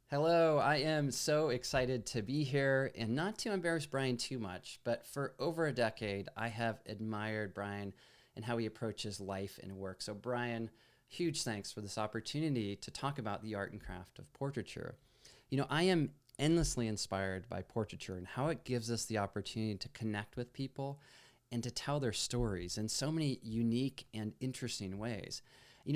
Hello, I am so excited to be here and not to embarrass Brian too much, but for over a decade, I have admired Brian and how he approaches life and work. So, Brian, huge thanks for this opportunity to talk about the art and craft of portraiture. I am endlessly inspired by portraiture and how it gives us the opportunity to connect with people and to tell their stories in so many unique and interesting ways.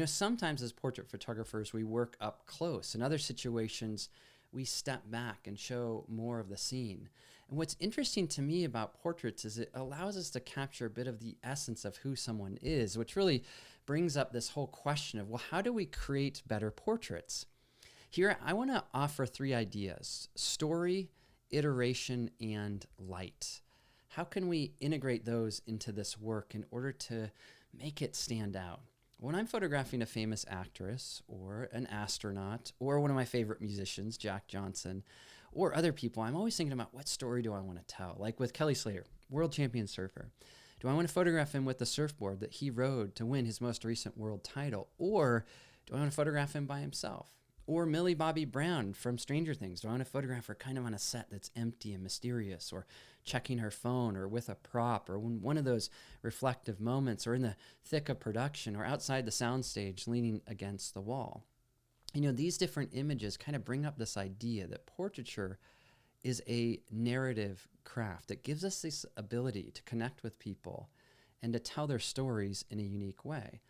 Sometimes as portrait photographers, we work up close. In other situations, we step back and show more of the scene. And what's interesting to me about portraits is it allows us to capture a bit of the essence of who someone is, which really brings up this whole question of, well, how do we create better portraits? Here, I want to offer three ideas: story, iteration, and light. How can we integrate those into this work in order to make it stand out? When I'm photographing a famous actress or an astronaut or one of my favorite musicians, Jack Johnson, or other people, I'm always thinking about what story do I want to tell? Like with Kelly Slater, world champion surfer. Do I want to photograph him with the surfboard that he rode to win his most recent world title? Or do I want to photograph him by himself? Or Millie Bobby Brown from Stranger Things. Do I want to photograph her kind of on a set that's empty and mysterious, or checking her phone, or with a prop, or one of those reflective moments, or in the thick of production, or outside the soundstage leaning against the wall? These different images kind of bring up this idea that portraiture is a narrative craft that gives us this ability to connect with people and to tell their stories in a unique way.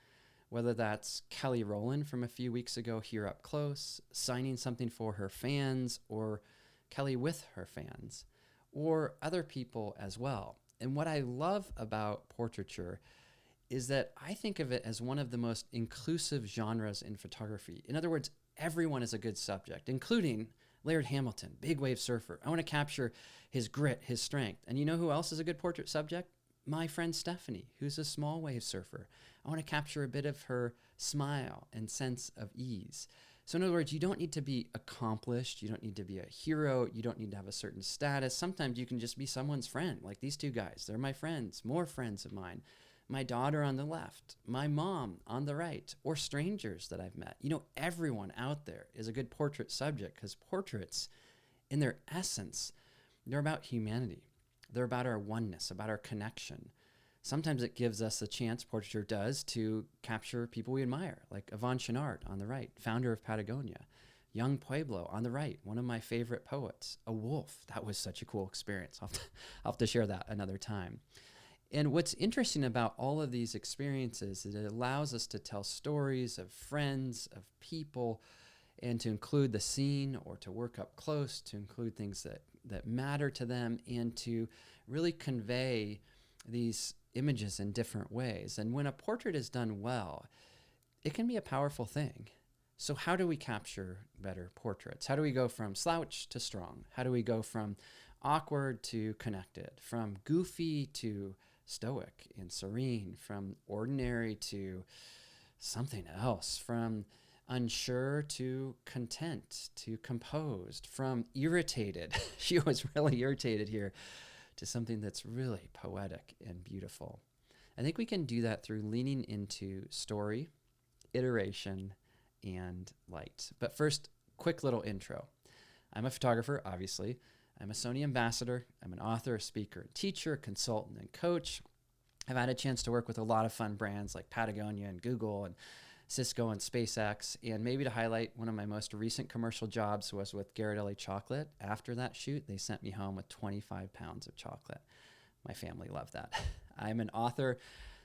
Whether that's Kelly Rowland from a few weeks ago here up close, signing something for her fans, or Kelly with her fans, or other people as well. And what I love about portraiture is that I think of it as one of the most inclusive genres in photography. In other words, everyone is a good subject, including Laird Hamilton, big wave surfer. I want to capture his grit, his strength. And you know who else is a good portrait subject? My friend Stephanie, who's a small wave surfer. I want to capture a bit of her smile and sense of ease. So in other words, you don't need to be accomplished. You don't need to be a hero. You don't need to have a certain status. Sometimes you can just be someone's friend, like these two guys. They're my friends, more friends of mine. My daughter on the left, my mom on the right, or strangers that I've met. Everyone out there is a good portrait subject, because portraits, in their essence, they're about humanity. They're about our oneness, about our connection. Sometimes it gives us a chance, portraiture does, to capture people we admire, like Yvon Chouinard on the right, founder of Patagonia. Young Pueblo on the right, one of my favorite poets. A wolf, that was such a cool experience. I'll have to share that another time. And what's interesting about all of these experiences is it allows us to tell stories of friends, of people, and to include the scene, or to work up close, to include things that matter to them, and to really convey these images in different ways. And when a portrait is done well, it can be a powerful thing. So how do we capture better portraits? How do we go from slouch to strong? How do we go from awkward to connected? From goofy to stoic and serene? From ordinary to something else? From unsure to content to composed? From irritated, she was really irritated here, to something that's really poetic and beautiful. I think we can do that through leaning into story, iteration, and light. But first, quick little intro. I'm a photographer, obviously. I'm a Sony ambassador. I'm an author, a speaker, a teacher, a consultant, and coach. I've had a chance to work with a lot of fun brands like Patagonia and Google and Cisco and SpaceX. And maybe to highlight, one of my most recent commercial jobs was with Ghirardelli Chocolate. After that shoot, they sent me home with 25 pounds of chocolate. My family loved that. I'm an author.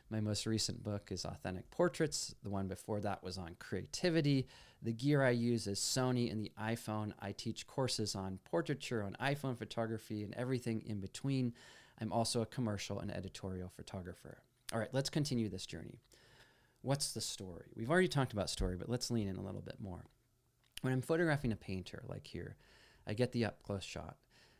My most recent book is Authentic Portraits. The one before that was on creativity. The gear I use is Sony and the iPhone. I teach courses on portraiture, on iPhone photography, and everything in between. I'm also a commercial and editorial photographer. All right, let's continue this journey. What's the story? We've already talked about story, but let's lean in a little bit more. When I'm photographing a painter, like here, I get the up-close shot,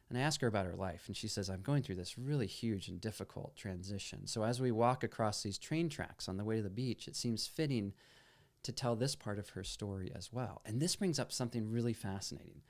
and I ask her about her life, and she says, I'm going through this really huge and difficult transition. So as we walk across these train tracks on the way to the beach, it seems fitting to tell this part of her story as well. And this brings up something really fascinating.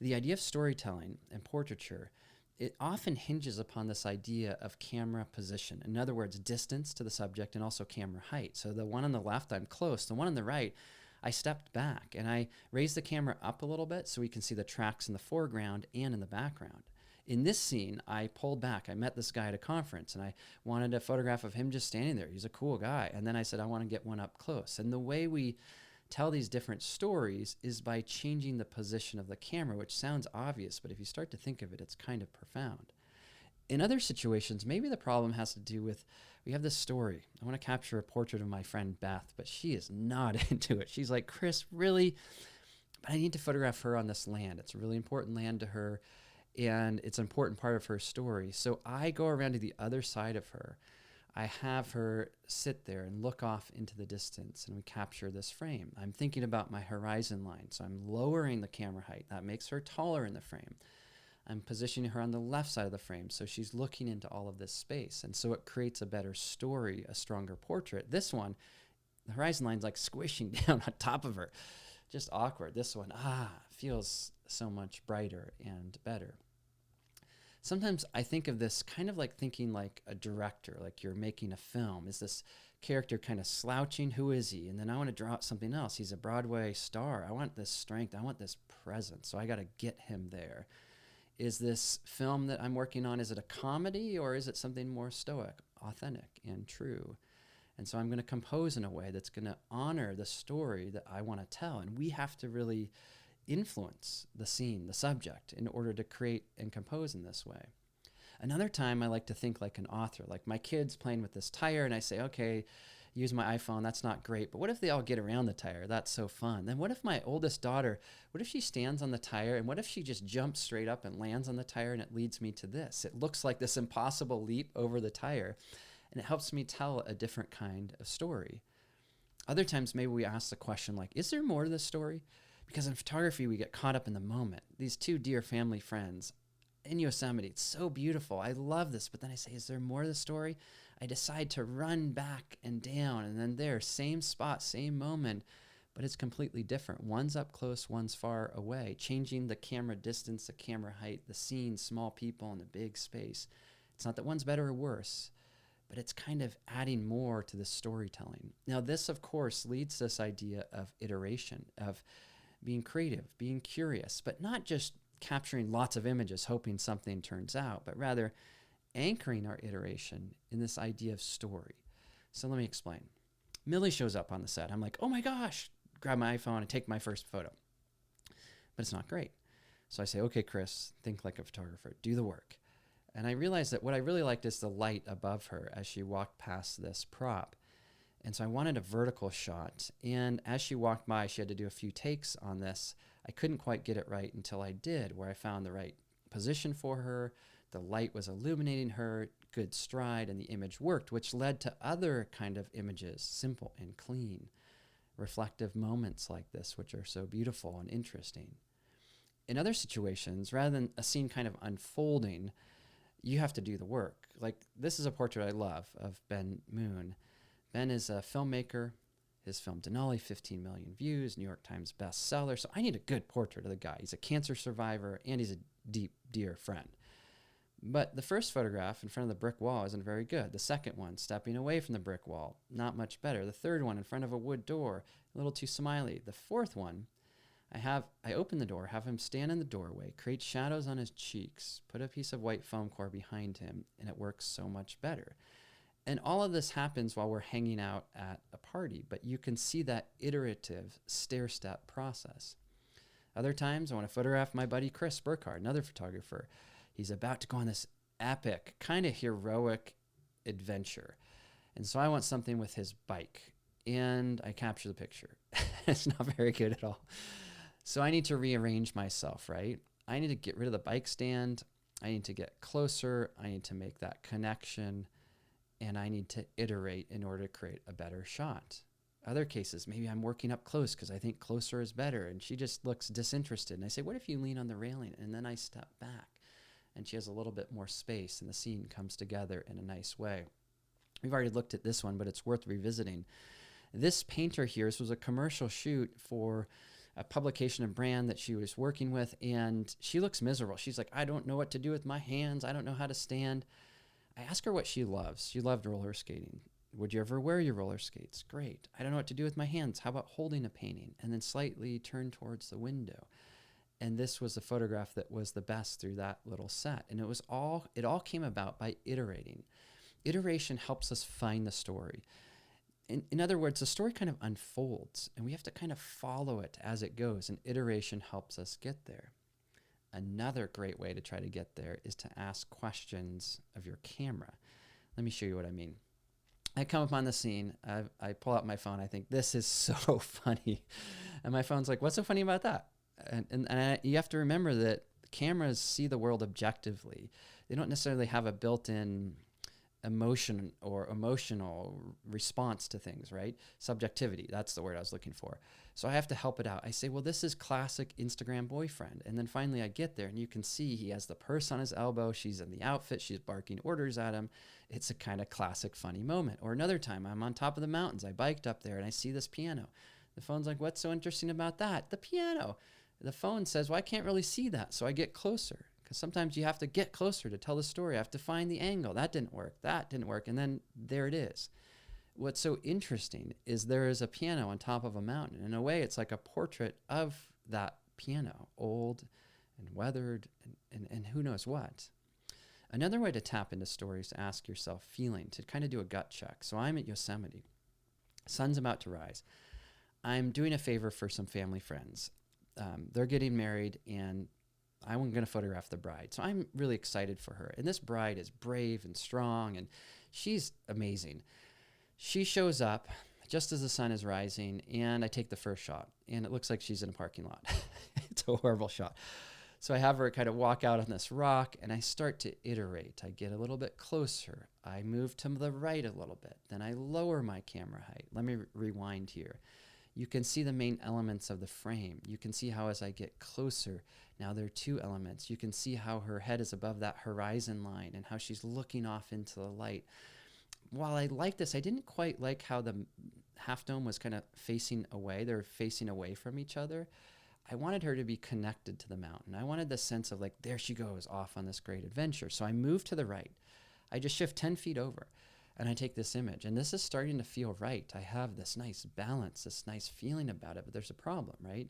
The idea of storytelling and portraiture, it often hinges upon this idea of camera position. In other words, distance to the subject and also camera height. So the one on the left, I'm close. The one on the right, I stepped back and I raised the camera up a little bit so we can see the tracks in the foreground and in the background. In this scene, I pulled back. I met this guy at a conference and I wanted a photograph of him just standing there. He's a cool guy. And then I said, I want to get one up close. And the way we tell these different stories is by changing the position of the camera, which sounds obvious, but if you start to think of it, it's kind of profound. In other situations, maybe the problem has to do with, we have this story. I want to capture a portrait of my friend Beth, but she is not into it. She's like, Chris, really? But I need to photograph her on this land. It's a really important land to her, and it's an important part of her story. So I go around to the other side of her. I have her sit there and look off into the distance, and we capture this frame. I'm thinking about my horizon line, so I'm lowering the camera height. That makes her taller in the frame. I'm positioning her on the left side of the frame, so she's looking into all of this space. And so it creates a better story, a stronger portrait. This one, the horizon line's like squishing down on top of her. Just awkward. This one, feels so much brighter and better. Sometimes I think of this kind of like thinking like a director, like you're making a film. Is this character kind of slouching? Who is he? And then I want to draw out something else. He's a Broadway star. I want this strength. I want this presence. So I got to get him there. Is this film that I'm working on, is it a comedy or is it something more stoic, authentic, and true? And so I'm going to compose in a way that's going to honor the story that I want to tell. And we have to really influence the scene, the subject, in order to create and compose in this way. Another time I like to think like an author, like my kid's playing with this tire and I say, okay, use my iPhone, that's not great, but what if they all get around the tire? That's so fun. Then what if my oldest daughter, what if she stands on the tire and what if she just jumps straight up and lands on the tire and it leads me to this? It looks like this impossible leap over the tire and it helps me tell a different kind of story. Other times maybe we ask the question like, is there more to this story? Because in photography we get caught up in the moment. These two dear family friends in Yosemite, it's so beautiful. I love this, but then I say, is there more to the story? I decide to run back and down, and then there, same spot, same moment, but it's completely different. One's up close, one's far away, changing the camera distance, the camera height, the scene, small people in a big space. It's not that one's better or worse, but it's kind of adding more to the storytelling. Now, this, of course, leads to this idea of iteration, of being creative, being curious, but not just capturing lots of images, hoping something turns out, but rather anchoring our iteration in this idea of story. So let me explain. Millie shows up on the set. I'm like, oh my gosh, grab my iPhone and take my first photo. But it's not great. So I say, okay, Chris, think like a photographer, do the work. And I realized that what I really liked is the light above her as she walked past this prop. And so I wanted a vertical shot. And as she walked by, she had to do a few takes on this. I couldn't quite get it right until I did, where I found the right position for her. The light was illuminating her, good stride, and the image worked, which led to other kind of images, simple and clean, reflective moments like this, which are so beautiful and interesting. In other situations, rather than a scene kind of unfolding, you have to do the work. Like this is a portrait I love of Ben Moon. Ben is a filmmaker. His film Denali, 15 million views, New York Times bestseller. So I need a good portrait of the guy. He's a cancer survivor and he's a deep, dear friend. But the first photograph in front of the brick wall isn't very good. The second one, stepping away from the brick wall, not much better. The third one in front of a wood door, a little too smiley. The fourth one, I open the door, have him stand in the doorway, create shadows on his cheeks, put a piece of white foam core behind him, and it works so much better. And all of this happens while we're hanging out at a party, but you can see that iterative stair-step process. Other times, I want to photograph my buddy Chris Burkhardt, another photographer. He's about to go on this epic, kind of heroic adventure. And so I want something with his bike, and I capture the picture. It's not very good at all. So I need to rearrange myself, right? I need to get rid of the bike stand. I need to get closer. I need to make that connection. And I need to iterate in order to create a better shot. Other cases, maybe I'm working up close because I think closer is better. And she just looks disinterested. And I say, what if you lean on the railing? And then I step back. And she has a little bit more space. And the scene comes together in a nice way. We've already looked at this one, but it's worth revisiting. This painter here, this was a commercial shoot for a publication and brand that she was working with. And she looks miserable. She's like, I don't know what to do with my hands. I don't know how to stand. I asked her what she loves. She loved roller skating. Would you ever wear your roller skates? Great. I don't know what to do with my hands. How about holding a painting and then slightly turn towards the window? And this was a photograph that was the best through that little set. And it all came about by iterating. Iteration helps us find the story. In other words, the story kind of unfolds and we have to kind of follow it as it goes, and iteration helps us get there. Another great way to try to get there is to ask questions of your camera. Let me show you what I mean. I come upon the scene, I pull out my phone, I think, this is so funny. And my phone's like, what's so funny about that? You have to remember that cameras see the world objectively. They don't necessarily have a built-in emotion or emotional response to things, right? Subjectivity, that's the word I was looking for. So I have to help it out. I say, well, this is classic Instagram boyfriend. And then finally I get there and you can see he has the purse on his elbow. She's in the outfit. She's barking orders at him. It's a kind of classic funny moment. Or another time I'm on top of the mountains. I biked up there and I see this piano. The phone's like, what's so interesting about that? The piano. The phone says, well, I can't really see that. So I get closer. Because sometimes you have to get closer to tell the story. I have to find the angle. That didn't work. That didn't work. And then there it is. What's so interesting is there is a piano on top of a mountain. In a way, it's like a portrait of that piano, old and weathered and who knows what. Another way to tap into stories is to ask yourself feeling, to kind of do a gut check. So I'm at Yosemite. Sun's about to rise. I'm doing a favor for some family friends. They're getting married and I'm going to photograph the bride. So I'm really excited for her. And this bride is brave and strong, and she's amazing. She shows up just as the sun is rising, and I take the first shot, and it looks like she's in a parking lot. It's a horrible shot. So I have her kind of walk out on this rock, and I start to iterate. I get a little bit closer. I move to the right a little bit. Then I lower my camera height. Let me rewind here. You can see the main elements of the frame. You can see how as I get closer, now there are two elements. You can see how her head is above that horizon line and how she's looking off into the light. While I like this, I didn't quite like how the half dome was kind of facing away. They were facing away from each other. I wanted her to be connected to the mountain. I wanted the sense of like, there she goes off on this great adventure. So I move to the right. I just shift 10 feet over. And I take this image, and this is starting to feel right. I have this nice balance, this nice feeling about it, but there's a problem, right?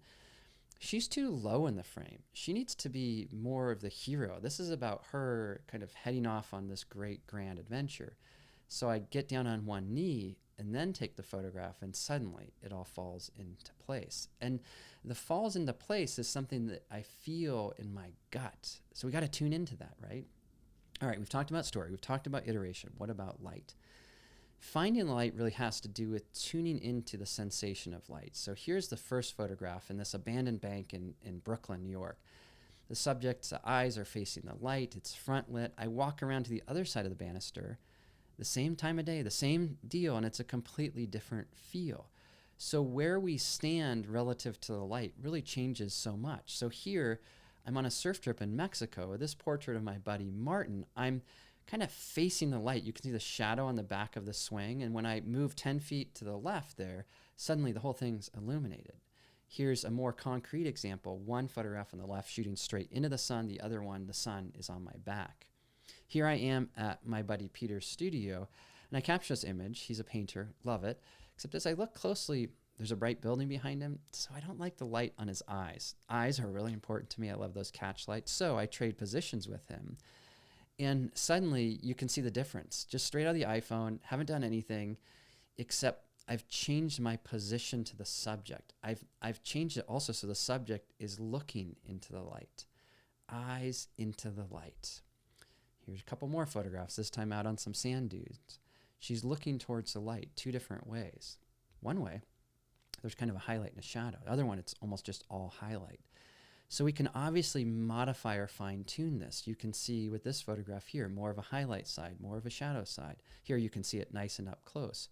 She's too low in the frame. She needs to be more of the hero. This is about her kind of heading off on this great grand adventure. So I get down on one knee and then take the photograph, and suddenly it all falls into place. And the falls into place is something that I feel in my gut. So we got to tune into that, right? All right, we've talked about story. We've talked about iteration. What about light? Finding the light really has to do with tuning into the sensation of light. So here's the first photograph in this abandoned bank in Brooklyn, New York. The subject's eyes are facing the light. It's front lit. I walk around to the other side of the banister, the same time of day, the same deal, and it's a completely different feel. So where we stand relative to the light really changes so much. So here, I'm on a surf trip in Mexico. This portrait of my buddy Martin, I'm kind of facing the light. You can see the shadow on the back of the swing. And when I move 10 feet to the left there, suddenly the whole thing's illuminated. Here's a more concrete example. One photograph on the left shooting straight into the sun. The other one, the sun is on my back. Here I am at my buddy Peter's studio, and I capture this image. He's a painter, love it. Except as I look closely, there's a bright building behind him, so I don't like the light on his eyes. Eyes are really important to me. I love those catch lights. So I trade positions with him. And suddenly you can see the difference. Just straight out of the iPhone, haven't done anything, except I've changed my position to the subject. I've changed it also so the subject is looking into the light. Eyes into the light. Here's a couple more photographs, this time out on some sand dunes. She's looking towards the light, two different ways. One way, there's kind of a highlight and a shadow. The other one, it's almost just all highlight. So we can obviously modify or fine-tune this. You can see with this photograph here, more of a highlight side, more of a shadow side. Here you can see it nice and up close.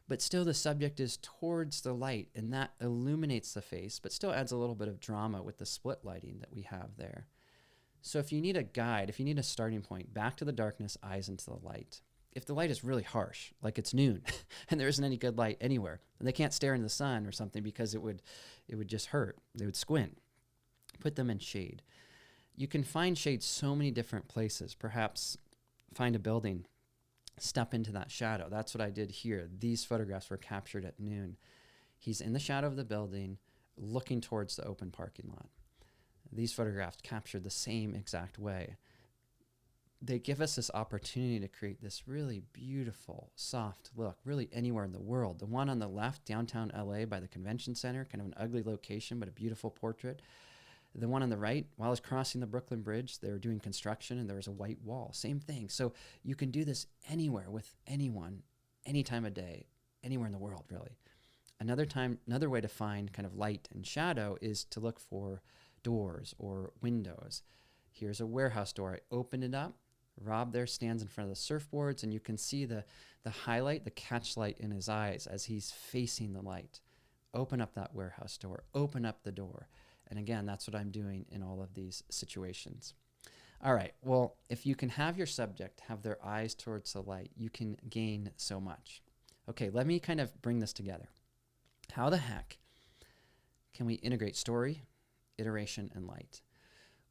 But still the subject is towards the light, and that illuminates the face, but still adds a little bit of drama with the split lighting that we have there. So if you need a guide, if you need a starting point, back to the darkness, eyes into the light. If the light is really harsh, like it's noon, and there isn't any good light anywhere, and they can't stare into the sun or something because it would just hurt. They would squint. Put them in shade. You can find shade so many different places. Perhaps find a building step into that shadow. That's what I did here. These photographs were captured at noon. He's in the shadow of the building looking towards the open parking lot. These photographs captured the same exact way. They give us this opportunity to create this really beautiful, soft look, really anywhere in the world. The one on the left, downtown LA by the convention center, kind of an ugly location, but a beautiful portrait. The one on the right, while I was crossing the Brooklyn Bridge, they were doing construction and there was a white wall. Same thing. So you can do this anywhere with anyone, any time of day, anywhere in the world, really. Another way to find kind of light and shadow is to look for doors or windows. Here's a warehouse door. I open it up. Rob there stands in front of the surfboards, and you can see the highlight, the catch light in his eyes as he's facing the light. Open up that warehouse door. Open up the door. And again, that's what I'm doing in all of these situations. All right, well, if you can have your subject have their eyes towards the light, you can gain so much. Okay, let me kind of bring this together. How the heck can we integrate story, iteration, and light?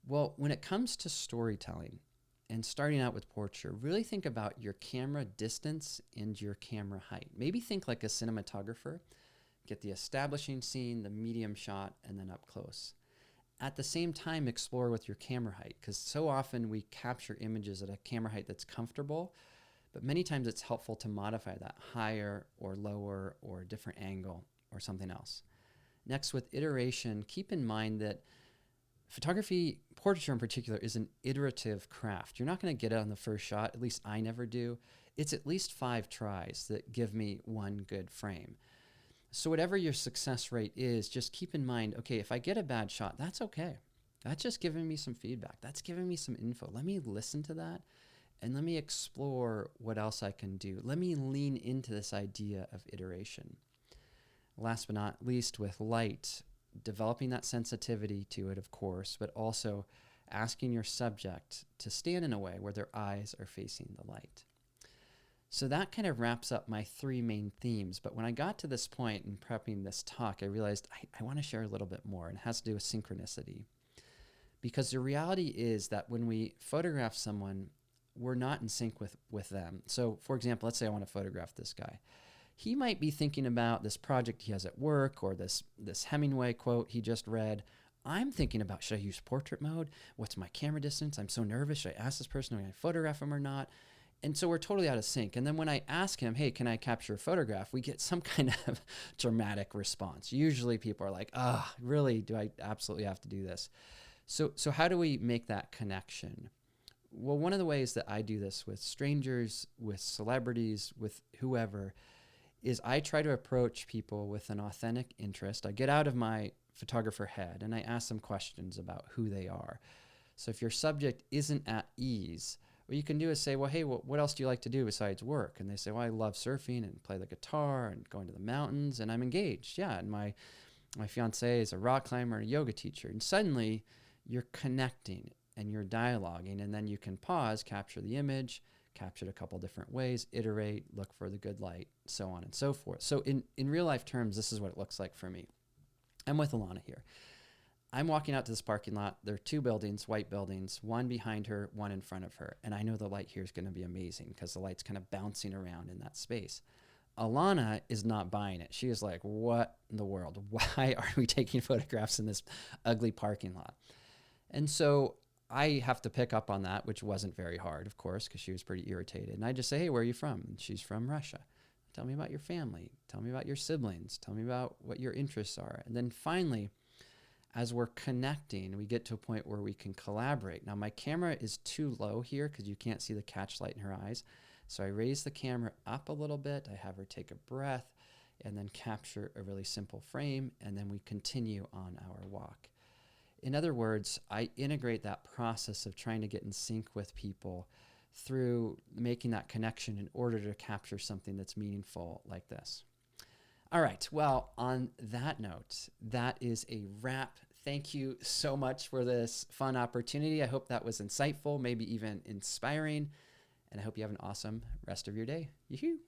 Well, when it comes to storytelling and starting out with portraiture, really think about your camera distance and your camera height. Maybe think like a cinematographer. Get the establishing scene, the medium shot, and then up close. At the same time, explore with your camera height, because so often we capture images at a camera height that's comfortable, but many times it's helpful to modify that higher or lower or a different angle or something else. Next, with iteration, keep in mind that photography, portraiture in particular, is an iterative craft. You're not going to get it on the first shot, at least I never do. It's at least 5 tries that give me one good frame. So whatever your success rate is, just keep in mind, okay, if I get a bad shot, that's okay. That's just giving me some feedback. That's giving me some info. Let me listen to that and let me explore what else I can do. Let me lean into this idea of iteration. Last but not least, with light, developing that sensitivity to it, of course, but also asking your subject to stand in a way where their eyes are facing the light. So that kind of wraps up my 3 main themes. But when I got to this point in prepping this talk, I realized I want to share a little bit more, and it has to do with synchronicity. Because the reality is that when we photograph someone, we're not in sync with them. So for example, let's say I want to photograph this guy. He might be thinking about this project he has at work or this Hemingway quote he just read. I'm thinking about, should I use portrait mode? What's my camera distance? I'm so nervous. Should I ask this person if I photograph him or not? And so we're totally out of sync. And then when I ask him, hey, can I capture a photograph? We get some kind of dramatic response. Usually people are like, really? Do I absolutely have to do this? So how do we make that connection? Well, one of the ways that I do this with strangers, with celebrities, with whoever, is I try to approach people with an authentic interest. I get out of my photographer head and I ask them questions about who they are. So if your subject isn't at ease, what you can do is say, well, hey, what else do you like to do besides work? And they say, well, I love surfing and play the guitar and going to the mountains, and I'm engaged. Yeah, and my fiance is a rock climber and a yoga teacher. And suddenly you're connecting and you're dialoguing, and then you can pause, capture the image, capture it a couple different ways, iterate, look for the good light, so on and so forth. So in real life terms, this is what it looks like for me. I'm with Alana here. I'm walking out to this parking lot. There are 2 buildings, white buildings, one behind her, one in front of her. And I know the light here is going to be amazing because the light's kind of bouncing around in that space. Alana is not buying it. She is like, what in the world? Why are we taking photographs in this ugly parking lot? And so I have to pick up on that, which wasn't very hard, of course, because she was pretty irritated. And I just say, hey, where are you from? And she's from Russia. Tell me about your family. Tell me about your siblings. Tell me about what your interests are. And then finally, as we're connecting, we get to a point where we can collaborate. Now, my camera is too low here because you can't see the catch light in her eyes. So I raise the camera up a little bit. I have her take a breath and then capture a really simple frame. And then we continue on our walk. In other words, I integrate that process of trying to get in sync with people through making that connection in order to capture something that's meaningful like this. All right. Well, on that note, that is a wrap. Thank you so much for this fun opportunity. I hope that was insightful, maybe even inspiring, and I hope you have an awesome rest of your day. Yoo-hoo!